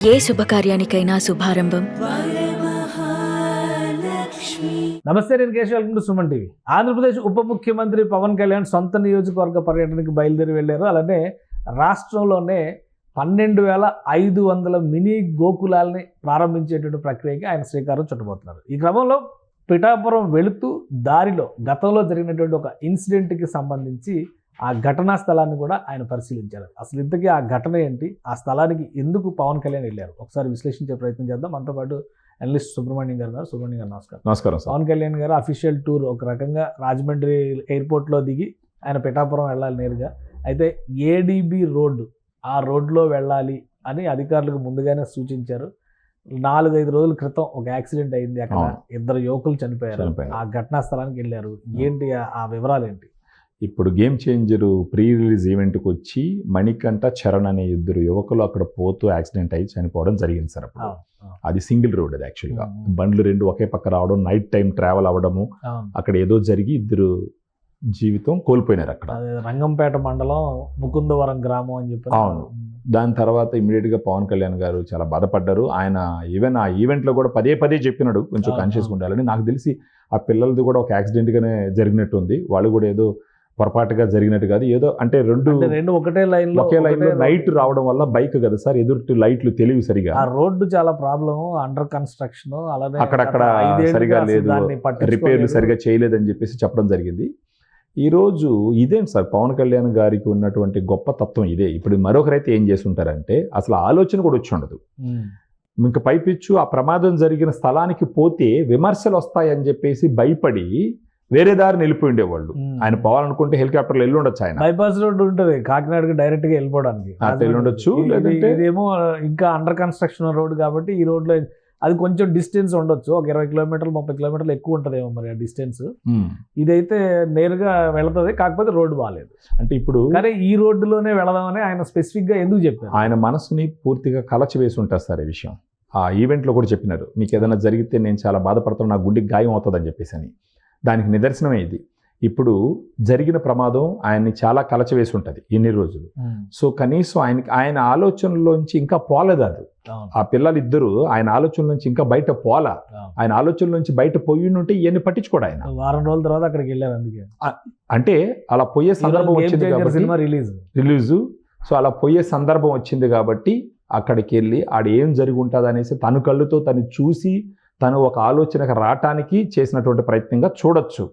ఏ శుభకార్యానికైనా శుభారంభం. నమస్తే, నేను Keshav. Welcome to Suman TV. Andhra Pradesh ఉప ముఖ్యమంత్రి పవన్ కళ్యాణ్ సొంత నియోజకవర్గ పర్యటనకి బయలుదేరి వెళ్ళారు. అలానే రాష్ట్రంలోనే 12,500 మినీ గోకులాల్ని ప్రారంభించేటువంటి ప్రక్రియకి ఆయన శ్రీకారం చుట్టబోతున్నారు. ఈ క్రమంలో పిఠాపురం వెళుతూ దారిలో గతంలో జరిగినటువంటి ఒక ఇన్సిడెంట్కి సంబంధించి ఆ ఘటనా స్థలాన్ని కూడా ఆయన పరిశీలించారు. అసలు ఇంతకీ ఆ ఘటన ఏంటి, ఆ స్థలానికి ఎందుకు పవన్ కళ్యాణ్ వెళ్ళారు, ఒకసారి విశ్లేషించే ప్రయత్నం చేద్దాం. మనతో పాటు అనలిస్ట్ సుబ్రహ్మణ్యం గారు. సుబ్రహ్మణ్యం గారు నమస్కారం. నమస్కారం. పవన్ కళ్యాణ్ గారు అఫీషియల్ టూర్ ఒక రకంగా రాజమండ్రి ఎయిర్పోర్ట్లో దిగి ఆయన పిఠాపురం వెళ్ళాలి నేరుగా. అయితే ఏడీబీ రోడ్డు, ఆ రోడ్లో వెళ్ళాలి అని అధికారులకు ముందుగానే సూచించారు. 4-5 రోజుల క్రితం ఒక యాక్సిడెంట్ అయింది, అక్కడ 2 యువకులు చనిపోయారు. ఆ ఘటనా స్థలానికి వెళ్ళారు. ఏంటి ఆ వివరాలు ఏంటి? ఇప్పుడు గేమ్ చేంజర్ ప్రీ రిలీజ్ ఈవెంట్కి వచ్చి మణికంఠ, చరణ్ అనే 2 యువకులు అక్కడ పోతూ యాక్సిడెంట్ అయ్యి చనిపోవడం జరిగింది సార్. అప్పుడు అది సింగిల్ రోడ్. అది యాక్చువల్గా బండ్లు 2 ఒకే పక్క రావడం, నైట్ టైం ట్రావెల్ అవ్వడము, అక్కడ ఏదో జరిగి 2 జీవితం కోల్పోయినారు అక్కడ. రంగంపేట మండలం ముకుందవరం గ్రామం అని చెప్పి. అవును. దాని తర్వాత ఇమీడియట్గా పవన్ కళ్యాణ్ గారు చాలా బాధపడ్డారు. ఆయన ఈవెన్ ఆ ఈవెంట్లో కూడా పదే చెప్పినాడు కొంచెం కాన్షియస్గా ఉండాలని. నాకు తెలిసి ఆ పిల్లలది కూడా ఒక యాక్సిడెంట్గానే జరిగినట్టుంది. వాళ్ళు కూడా ఏదో పొరపాటుగా జరిగినట్టు కాదు, ఏదో అంటే రెండు ఒకే లైన్లో నైట్ రావడం వల్ల బైక్ కదా సార్, ఎదురు లైట్లు తెలివి సరిగా. ఆ రోడ్డు చాలా ప్రాబ్లం, అండర్ కన్స్ట్రక్షన్, అలాగే అక్కడక్కడ సరిగా లేదు, రిపేర్లు సరిగా చేయలేదని చెప్పేసి చెప్పడం జరిగింది. ఈరోజు ఇదేం సార్ పవన్ కళ్యాణ్ గారికి ఉన్నటువంటి గొప్ప తత్వం ఇదే. ఇప్పుడు మరొకరైతే ఏం చేసి ఉంటారంటే అసలు ఆలోచన కూడా వచ్చి ఉండదు. ఇంకా పైపిచ్చు ఆ ప్రమాదం జరిగిన స్థలానికి పోతే విమర్శలు వస్తాయని చెప్పేసి భయపడి వేరే దారిని వెళ్ళిపోయి ఉండేవాళ్ళు. ఆయన పోవాలనుకుంటే హెలికాప్టర్లో వెళ్ళి ఉండొచ్చు. ఆయన బైపాస్ రోడ్డు ఉంటుంది కాకినాడకి డైరెక్ట్ గా వెళ్ళిపోవడానికి, వెళ్ళి ఉండొచ్చు. ఇదేమో ఇంకా అండర్ కన్స్ట్రక్షన్ రోడ్ కాబట్టి ఈ రోడ్లో అది కొంచెం డిస్టెన్స్ ఉండొచ్చు, ఒక 20 కిలోమీటర్లు 30 కిలోమీటర్లు ఎక్కువ ఉంటుందేమో మరి ఆ డిస్టెన్స్. ఇదైతే నేరుగా వెళుతుంది, కాకపోతే రోడ్డు బాగాలేదు. అంటే ఇప్పుడు కానీ ఈ రోడ్డులోనే వెళదామని ఆయన స్పెసిఫిక్ గా ఎందుకు చెప్పారు? ఆయన మనసుని పూర్తిగా కలచి వేసి ఉంటారు సార్ ఈ విషయం. ఆ ఈవెంట్లో కూడా చెప్పినారు, మీకు ఏదైనా జరిగితే నేను చాలా బాధపడుతున్నాను, నా గుండెకి గాయం అవుతుందని చెప్పేసి అని. దానికి నిదర్శనమే ఇది. ఇప్పుడు జరిగిన ప్రమాదం ఆయన్ని చాలా కలచవేసి ఉంటుంది ఇన్ని రోజులు. సో కనీసం ఆయన ఆలోచనలోంచి ఇంకా పోలేదు అది. ఆ పిల్లలిద్దరూ ఆయన ఆలోచన నుంచి ఇంకా బయట పోలా. ఆయన ఆలోచన నుంచి బయట పోయి ఉంటే ఇవన్నీ పట్టించుకోడు ఆయన. వారం రోజుల తర్వాత అక్కడికి వెళ్ళారు. అందుకే అంటే అలా పోయే సందర్భం వచ్చింది కాబట్టి రిలీజు. సో అలా పోయే సందర్భం వచ్చింది కాబట్టి అక్కడికి వెళ్ళి ఆడ ఏం జరిగి ఉంటుంది అనేసి తను కళ్ళుతో తను చూసి తను ఒక ఆలోచనకు రావటానికి చేసినటువంటి ప్రయత్నంగా చూడొచ్చు.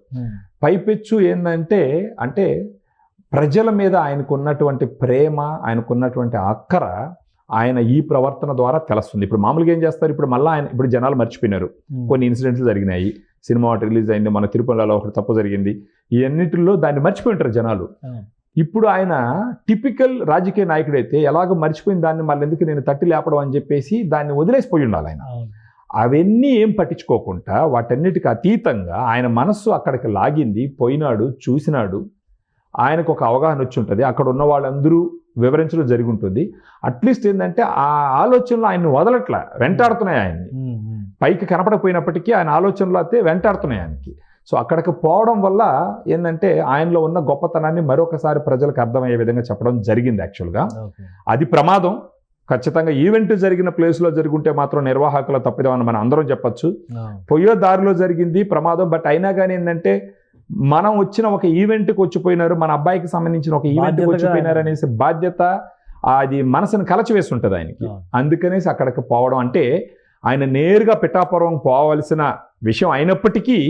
పైపెచ్చు ఏంటంటే అంటే ప్రజల మీద ఆయనకున్నటువంటి ప్రేమ, ఆయనకున్నటువంటి అక్కర ఆయన ఈ ప్రవర్తన ద్వారా తెలుస్తుంది. ఇప్పుడు మామూలుగా ఏం చేస్తారు, ఇప్పుడు మళ్ళీ ఆయన ఇప్పుడు జనాలు మర్చిపోయినారు, కొన్ని ఇన్సిడెంట్స్ జరిగినాయి. సినిమా రిలీజ్ అయింది, మన తిరుపతిలో ఒకటి తప్పు జరిగింది, ఇవన్నిటిలో దాన్ని మర్చిపోయింటారు జనాలు. ఇప్పుడు ఆయన టిపికల్ రాజకీయ నాయకుడైతే ఎలాగో మర్చిపోయిన దాన్ని మళ్ళీ ఎందుకు నేను తట్టి లేపడం అని చెప్పేసి దాన్ని వదిలేసిపోయి ఉండాలి ఆయన. అవన్నీ ఏం పట్టించుకోకుండా వాటన్నిటికీ అతీతంగా ఆయన మనస్సు అక్కడికి లాగింది, పోయినాడు, చూసినాడు. ఆయనకు ఒక అవగాహన వచ్చి ఉంటుంది, అక్కడ ఉన్న వాళ్ళందరూ వివరించడం జరిగి ఉంటుంది. అట్లీస్ట్ ఏంటంటే ఆ ఆలోచనలు ఆయన్ని వదలట్లా, వెంటాడుతున్నాయి ఆయన్ని. పైకి కనపడకపోయినప్పటికీ ఆయన ఆలోచనలు అయితే వెంటాడుతున్నాయి ఆయనకి. సో అక్కడికి పోవడం వల్ల ఏంటంటే ఆయనలో ఉన్న గొప్పతనాన్ని మరొకసారి ప్రజలకు అర్థమయ్యే విధంగా చెప్పడం జరిగింది. యాక్చువల్గా అది ప్రమాదం. ఖచ్చితంగా ఈవెంట్ జరిగిన ప్లేస్లో జరుగుంటే మాత్రం నిర్వాహకుల తప్పిదమని మనం అందరం చెప్పచ్చు. పోయే దారిలో జరిగింది ప్రమాదం. బట్ అయినా కానీ ఏంటంటే మనం వచ్చిన ఒక ఈవెంట్కి వచ్చిపోయినారు, మన అబ్బాయికి సంబంధించిన ఒక ఈవెంట్కి వచ్చిపోయినారు అనేసి బాధ్యత అది మనసును కలచివేసి ఉంటుంది ఆయనకి. అందుకనేసి అక్కడికి పోవడం అంటే ఆయన నేరుగా పిఠాపురం పోవాల్సిన విషయం అయినప్పటికీ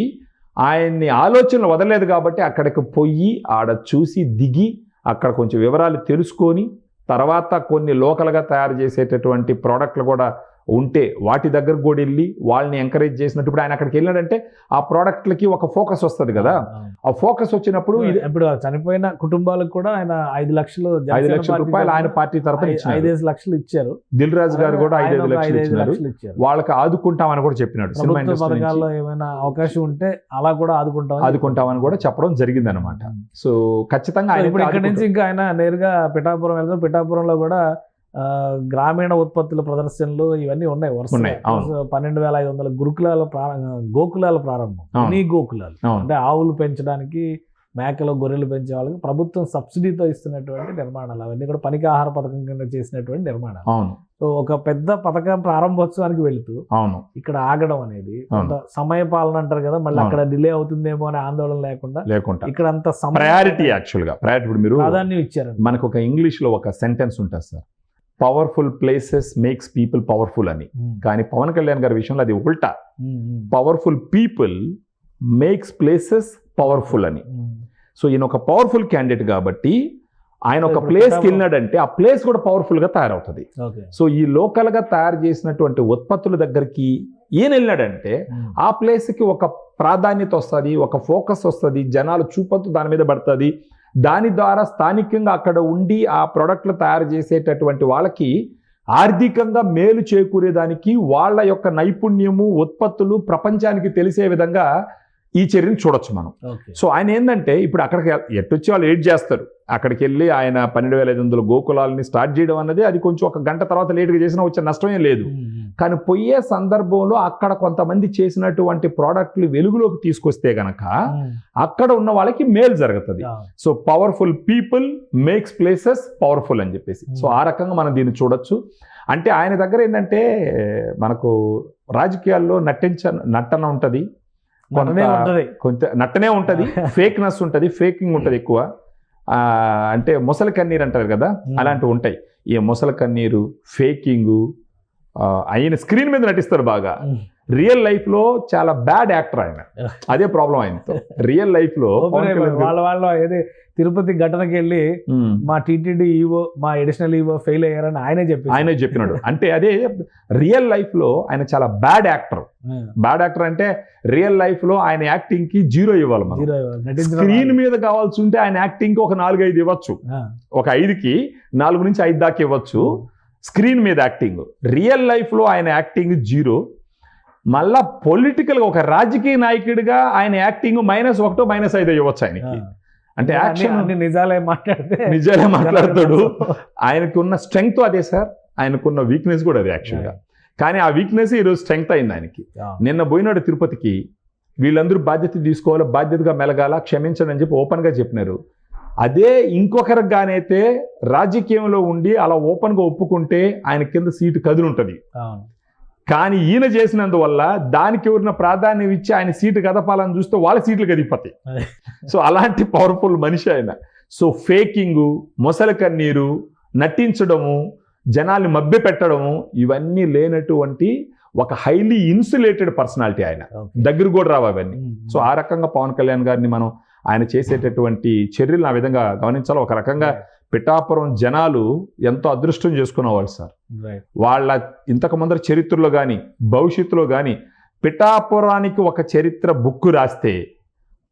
ఆయన్ని ఆలోచనలు వదలలేదు కాబట్టి అక్కడికి పోయి ఆడ చూసి దిగి అక్కడ కొంచెం వివరాలు తెలుసుకొని తర్వాత కొన్ని లోకల్గా తయారు చేసేటటువంటి ప్రోడక్ట్లు కూడా ఉంటే వాటి దగ్గరకు కూడా వెళ్ళి వాళ్ళని ఎంకరేజ్ చేసినట్టు. ఇప్పుడు ఆయన అక్కడికి వెళ్ళాడంటే ఆ ప్రోడక్ట్లకి ఒక ఫోకస్ వస్తుంది కదా. ఆ ఫోకస్ వచ్చినప్పుడు ఇప్పుడు చనిపోయిన కుటుంబాలకు కూడా ఆయన 5 లక్షల రూపాయలు ఆయన పార్టీ తరఫున 5 లక్షలు ఇచ్చారు. దిల్ రాజు గారు కూడా 5 లక్షలు ఇచ్చినారు. వాళ్ళకి ఆదుకుంటామని కూడా చెప్పినాడు. సినిమా పథకాల్లో ఏమైనా అవకాశం ఉంటే అలా కూడా ఆదుకుంటామని కూడా చెప్పడం జరిగింది అనమాట. సో ఖచ్చితంగా ఇప్పుడు ఇక్కడ నుంచి ఇంకా ఆయన నేరుగా పిఠాపురం వెళ్తారు. పిఠాపురంలో కూడా గ్రామీణ ఉత్పత్తుల ప్రదర్శనలు ఇవన్నీ ఉన్నాయి. 12,500 గోకులాల ప్రారంభం. మినీ గోకులాలు అంటే ఆవులు పెంచడానికి, మేకలు గొర్రెలు పెంచే వాళ్ళకి ప్రభుత్వం సబ్సిడీతో ఇస్తున్నటువంటి నిర్మాణాలు. అవన్నీ కూడా పనికి ఆహార పథకం కింద చేసినటువంటి నిర్మాణాలు. సో ఒక పెద్ద పథకం ప్రారంభోత్సవానికి వెళుతూ అవును ఇక్కడ ఆగడం అనేది కొంత సమయ పాలన అంటారు కదా, మళ్ళీ అక్కడ డిలే అవుతుందేమో అనే ఆందోళన లేకుండా ఇక్కడ అంత ప్రయారిటీ యాక్చువల్గా ఇప్పుడు మీరు ప్రాధాన్యం ఇచ్చారు. మనకు ఒక ఇంగ్లీష్ లో ఒక సెంటెన్స్ ఉంటుంది sir, powerful places makes people powerful అని. కానీ పవన్ కళ్యాణ్ గారి విషయంలో అది ఉల్టా, powerful people makes places powerful అని. సో ఈయన ఒక పవర్ఫుల్ క్యాండిడేట్ కాబట్టి ఆయన ఒక ప్లేస్కి వెళ్ళినాడంటే ఆ ప్లేస్ కూడా పవర్ఫుల్గా తయారవుతుంది. సో ఈ లోకల్గా తయారు చేసినటువంటి ఉత్పత్తుల దగ్గరికి ఈయన వెళ్ళినాడంటే ఆ ప్లేస్కి ఒక ప్రాధాన్యత వస్తుంది, ఒక ఫోకస్ వస్తుంది, జనాలు చూపొద్దు దాని మీద పడుతుంది. దాని ద్వారా స్థానికంగా అక్కడ ఉండి ఆ ప్రోడక్ట్లు తయారు చేసేటటువంటి వాళ్ళకి ఆర్థికంగా మేలు చేకూరేదానికి వాళ్ళ యొక్క నైపుణ్యము ఉత్పత్తులు ప్రపంచానికి తెలిసే విధంగా ఈ చర్యను చూడొచ్చు మనం. సో ఆయన ఏంటంటే ఇప్పుడు అక్కడికి ఎట్టొచ్చి వాళ్ళు ఏడ్ చేస్తారు, అక్కడికి వెళ్ళి ఆయన 12,500 గోకులాలని స్టార్ట్ చేయడం అన్నది అది కొంచెం ఒక గంట తర్వాత లేట్గా చేసినా వచ్చే నష్టమే లేదు. కానీ పోయే సందర్భంలో అక్కడ కొంతమంది చేసినటువంటి ప్రోడక్ట్లు వెలుగులోకి తీసుకొస్తే గనక అక్కడ ఉన్న వాళ్ళకి మేలు జరుగుతుంది. So powerful people makes places powerful అని చెప్పేసి సో ఆ రకంగా మనం దీన్ని చూడొచ్చు. అంటే ఆయన దగ్గర ఏంటంటే మనకు రాజకీయాల్లో నటన ఉంటుంది, కొంత నట్టనే ఉంటుంది, ఫేక్నెస్ ఉంటుంది, ఫేకింగ్ ఉంటుంది ఎక్కువ. అంటే మొసలి కన్నీరు అంటారు కదా, అలాంటివి ఉంటాయి. ఈ మొసలి కన్నీరు, ఫేకింగు, ఆయన స్క్రీన్ మీద నటిస్తారు బాగా. రియల్ లైఫ్ లో చాలా బ్యాడ్ యాక్టర్ ఆయన, అదే ప్రాబ్లం ఆయనతో. రియల్ లైఫ్ లో వాళ్ళ ఏది తిరుపతి ఘటనకి వెళ్ళి మా టీటీడీ ఈవో మా అడిషనల్ ఈవో ఫెయిల్ అయ్యారని ఆయనే చెప్పినాడు. అంటే అదే రియల్ లైఫ్ లో ఆయన చాలా బ్యాడ్ యాక్టర్. బ్యాడ్ యాక్టర్ అంటే రియల్ లైఫ్ లో ఆయన యాక్టింగ్ కి 0 ఇవ్వాలి మనం. స్క్రీన్ మీద కావాల్సి ఉంటే ఆయన యాక్టింగ్ కి ఒక 4-5 ఇవ్వచ్చు, ఒక 5కి 4 నుంచి 5 దాకా ఇవ్వచ్చు స్క్రీన్ మీద యాక్టింగ్. రియల్ లైఫ్ లో ఆయన యాక్టింగ్ 0. మళ్ళా పొలిటికల్ గా ఒక రాజకీయ నాయకుడిగా ఆయన యాక్టింగ్ -1 -5 ఇవ్వచ్చు ఆయనకి. అంటే యాక్షన్ నిజాలే మాట్లాడతాడు. ఆయనకు ఉన్న స్ట్రెంగ్త్ అదే సార్, ఆయనకున్న వీక్నెస్ కూడా అదే యాక్చువల్గా. కానీ ఆ వీక్నెస్ ఈరోజు స్ట్రెంగ్త్ అయింది ఆయనకి. నిన్న పోయినాడు తిరుపతికి, వీళ్ళందరూ బాధ్యత తీసుకోవాలి, బాధ్యతగా మెలగాల, క్షమించండి అని చెప్పి ఓపెన్గా చెప్పినారు. అదే ఇంకొకరికి గానైతే రాజకీయంలో ఉండి అలా ఓపెన్గా ఒప్పుకుంటే ఆయన కింద సీటు కదులుంటుంది. కానీ ఈయన చేసినందువల్ల దానికి ఎవరిన ప్రాధాన్యం ఇచ్చి ఆయన సీటు కదపాలని చూస్తే వాళ్ళ సీట్లు కదిపోతాయి. సో అలాంటి పవర్ఫుల్ మనిషి ఆయన. సో ఫేకింగు, మొసలి కన్నీరు, నటించడము, జనాల్ని మభ్య పెట్టడము, ఇవన్నీ లేనటువంటి ఒక హైలీ ఇన్సులేటెడ్ పర్సనాలిటీ ఆయన. దగ్గర కూడా రావు అవన్నీ. సో ఆ రకంగా పవన్ కళ్యాణ్ గారిని మనం ఆయన చేసేటటువంటి చర్యలు ఆ విధంగా గమనించాలి. ఒక రకంగా పిఠాపురం జనాలు ఎంతో అదృష్టం చేసుకునేవాళ్ళు సార్. వాళ్ళ ఇంతకు ముందర చరిత్రలో కానీ భవిష్యత్తులో కానీ పిఠాపురానికి ఒక చరిత్ర బుక్ రాస్తే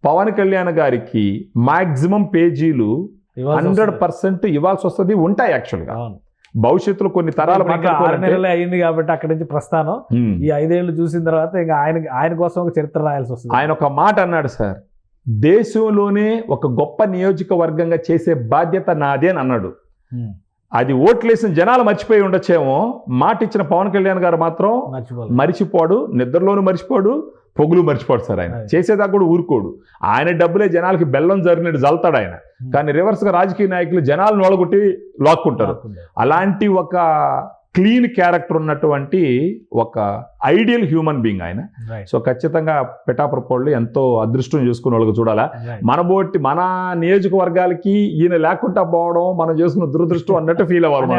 పవన్ కళ్యాణ్ గారికి మాక్సిమం పేజీలు 100% ఇవ్వాల్సి వస్తుంది, ఉంటాయి యాక్చువల్గా. భవిష్యత్తులో కొన్ని తరాలు అయింది కాబట్టి అక్కడి నుంచి ప్రస్థానం ఈ 5 ఏళ్ళు చూసిన తర్వాత ఇంకా ఆయన కోసం ఒక చరిత్ర రాయాల్సి వస్తుంది. ఆయన ఒక మాట అన్నాడు సార్, దేశంలోనే ఒక గొప్ప నియోజకవర్గంగా చేసే బాధ్యత నాదే అని అన్నాడు. అది ఓట్లేసిన జనాలు మర్చిపోయి ఉండొచ్చేమో, మాట ఇచ్చిన పవన్ కళ్యాణ్ గారు మాత్రం మర్చిపోడు, నిద్రలోనూ మర్చిపోడు, పొగులు మర్చిపోడు సార్. ఆయన చేసేదాకా కూడా ఊరుకోడు. ఆయన డబ్బులే జనాలకి బెల్లం జరిగినట్టు జల్తాడు ఆయన. కానీ రివర్స్గా రాజకీయ నాయకులు జనాలు నోలగొట్టి లాక్కుంటారు. అలాంటి ఒక క్లీన్ క్యారెక్టర్ ఉన్నటువంటి ఒక ఐడియల్ హ్యూమన్ బీయింగ్ ఆయన. సో ఖచ్చితంగా పిఠాపురం వాళ్ళు ఎంతో అదృష్టం చేసుకునే వాళ్ళకి చూడాలా. మన నియోజకవర్గాలకి ఈయన లేకుండా పోవడం మనం చేసుకున్న దురదృష్టం అన్నట్టు ఫీల్ అవ్వాలి.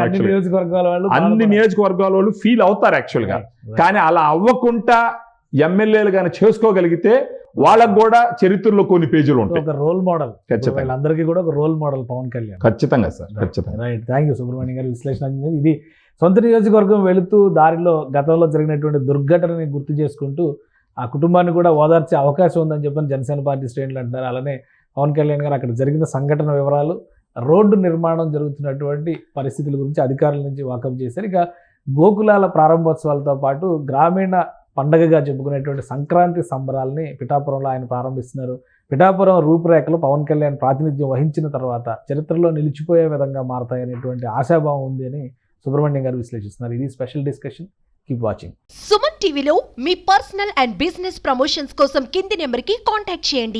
అన్ని నియోజకవర్గాల వాళ్ళు ఫీల్ అవుతారు యాక్చువల్గా. కానీ అలా అవ్వకుండా ఎమ్మెల్యేలు కానీ చేసుకోగలిగితే వాళ్ళకు కూడా చరిత్రలో కొన్ని పేజీలు ఉంటాయి. ఒక రోల్ మోడల్, ఖచ్చితంగా అందరికీ కూడా ఒక రోల్ మోడల్ పవన్ కళ్యాణ్. ఖచ్చితంగా సార్, ఖచ్చితంగా. రైట్, థ్యాంక్ యూ సుబ్రహ్మణ్యం గారి విశ్లేషణ. ఇది సొంత నియోజకవర్గం వెళుతూ దారిలో గతంలో జరిగినటువంటి దుర్ఘటనని గుర్తు చేసుకుంటూ ఆ కుటుంబాన్ని కూడా ఓదార్చే అవకాశం ఉందని చెప్పని జనసేన పార్టీ శ్రేణులు అంటారు. అలానే పవన్ కళ్యాణ్ గారు అక్కడ జరిగిన సంఘటన వివరాలు, రోడ్డు నిర్మాణం జరుగుతున్నటువంటి పరిస్థితుల గురించి అధికారుల నుంచి వాకప్ చేశారు. ఇక గోకులాల ప్రారంభోత్సవాలతో పాటు గ్రామీణ పండగగా చెప్పుకునేటువంటి సంక్రాంతి సంబరాలని పిఠాపురంలో ఆయన ప్రారంభిస్తున్నారు. పిఠాపురం రూపురేఖలు పవన్ కళ్యాణ్ ప్రాతినిధ్యం వహించిన తర్వాత చరిత్రలో నిలిచిపోయే విధంగా మారతాయనేటువంటి ఆశాభావం ఉంది అని సుబ్రహ్మణ్యం గారు విశ్లేషిస్తున్నారు. ఇది special discussion. Keep watching. Suman టీవీలో మీ పర్సనల్ అండ్ బిజినెస్ ప్రమోషన్స్ కోసం కింది నెంబర్కి కాంటాక్ట్ చేయండి.